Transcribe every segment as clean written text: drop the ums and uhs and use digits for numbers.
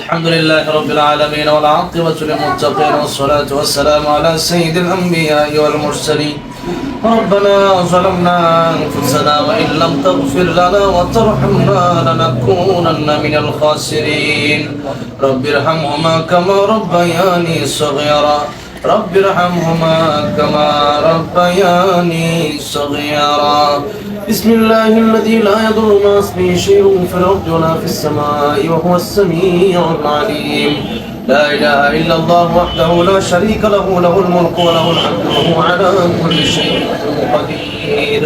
الحمد لله رب العالمين والعاقبة للمتقين والصلاة والسلام على سيد الأنبياء والمرسلين. ربنا ظلمنا أنفسنا وإن لم تغفر لنا وترحمنا لنكونن من الخاسرين. رب ارحمهما كما ربياني صغيرا رب ارحمهما كما ربياني صغيرا. بسم الله الذي لا يضر مع اسمه شيء في الأرض ولا في السماء وهو السميع العليم. لا إله إلا الله وحده لا شريك له له الملك وله الحمد وهو على كل شيء قدير.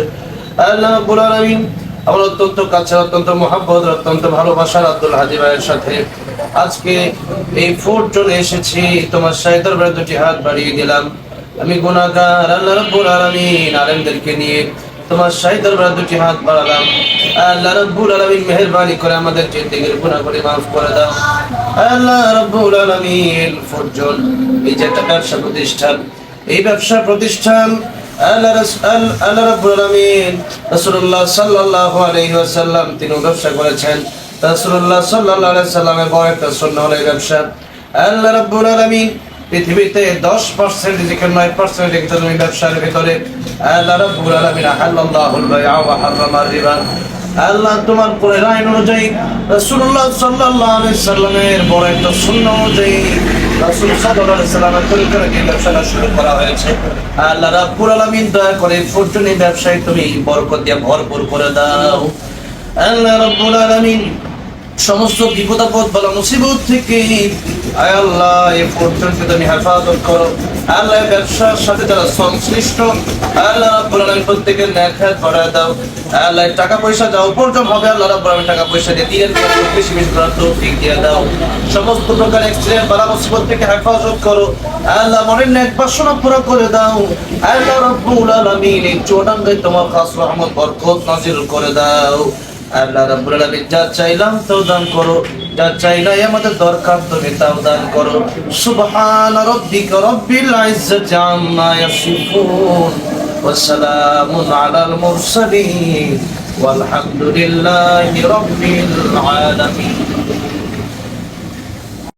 আল্লাহ রাব্বুল আলামিন আমার অত্যন্ত কাছে অত্যন্ত মহব্বত অত্যন্ত ভালোবাসার আব্দুল হাদী ভাইয়ের সাথে আজকে এই ফোর্ট চলে এসেছি। তোমার শাহেদ দরবারে দুটি হাত বাড়িয়ে দিলাম। আমি গুনাহগার, আল্লাহ রাব্বুল আলামিন আলেমদেরকে নিয়ে তোমার শাহেদ দরবারে দুটি হাত বাড়ালাম। আল্লাহ রাব্বুল আলামিন মেহেরবানি করে আমাদের জিন্দেগির গুনাহগুলি মাফ করে দাও। আল্লাহ রাব্বুল আলামিন ফোর্টজন এই যে একটা ব্যবসা প্রতিষ্ঠান, এই ব্যবসা প্রতিষ্ঠান আল্লাহ রাব্বুল আলামিন রাসূলুল্লাহ সাল্লাল্লাহু আলাইহি ওয়াসাল্লাম তিনি ব্যবসা করেছেন। রাসূলুল্লাহ সাল্লাল্লাহু আলাইহি ওয়াসাল্লামের বড় একটা সুন্নাহ হলো এই ব্যবসা। আল্লাহ রাব্বুল আলামিন পৃথিবীতে 10% রিজিকের 9% রিজিক তুমি ব্যবসার ভিতরে আল্লাহ রাব্বুল আলামিন আহাল্লাল্লাহুল বাইআ ওয়া হারামার রিবা। আল্লাহ তোমার কোরআন আইন অনুযায়ী রাসূলুল্লাহ সাল্লাল্লাহু আলাইহি সাল্লামের বড় একটা সুন্নাহ অনুযায়ী রাসূল সাল্লাল্লাহু আলাইহি সাল্লামের তরিকায় এই ব্যবসাটা শুরু করা হয়েছে। আল্লাহ রাব্বুল আলামিন দয়া করে ফরজুনি ব্যবসায় তুমি বরকত দিয়ে ভরপুর করে দাও। আল্লাহ রাব্বুল আলামিন সমস্ত বিপদ আপদ বালা মুসিবত থেকে আয় আল্লাহ এই ফরজুনকে তুমি হেফাজত করো। আল্লাহ ব্যবসার সাথে যারা সংশ্লিষ্ট আল্লাহ রাব্বুল আলামিন প্রত্যেকের নেক হায়াত বাড়ায় দাও। আল্লাহ টাকা পয়সা যা উপার্জন হবে আল্লাহ রাব্বুল আলামিন টাকা পয়সা দিয়ে দিনের পর বেশি বেশি করার তৌফিক দিয়ে দাও। সমস্ত প্রকার অ্যাক্সিডেন্ট বালা মুসিবত থেকে হেফাজত করো। আল্লাহ মনের নেক বাসনা পুরো করে দাও। আল্লাহ রাব্বুল আলামিন এই চুয়াডাঙ্গায় তোমার খাস রহমত বরকত নাযিল করে দাও। আল্লাহ রাব্বুল আলামিন যা চাইলাম তাও দান করো, যা চাইলাই আমাদের দরকার তুমি তাও দান করো। সুবহান রাব্বিকা রাব্বিল ইজ্জাতি আম্মা ইয়াসিফুন ওয়া সালামুন আলাল মুরসালিন ওয়ালহামদুলিল্লাহি রাব্বিল আলামিন।